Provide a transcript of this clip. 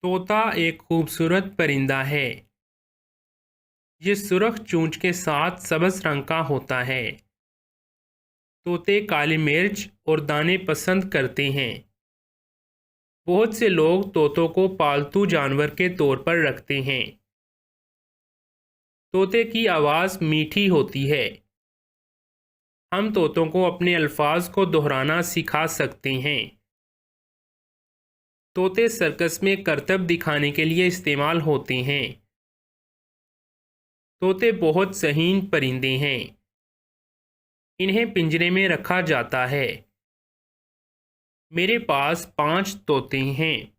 तोता एक खूबसूरत परिंदा है। ये सुर्ख चोंच के साथ सब्ज रंग का होता है। तोते काली मिर्च और दाने पसंद करते हैं। बहुत से लोग तोतों को पालतू जानवर के तौर पर रखते हैं। तोते की आवाज़ मीठी होती है। हम तोतों को अपने अल्फाज को दोहराना सिखा सकते हैं। तोते सर्कस में करतब दिखाने के लिए इस्तेमाल होते हैं। तोते बहुत शहीन परिंदे हैं। इन्हें पिंजरे में रखा जाता है। मेरे पास 5 तोते हैं।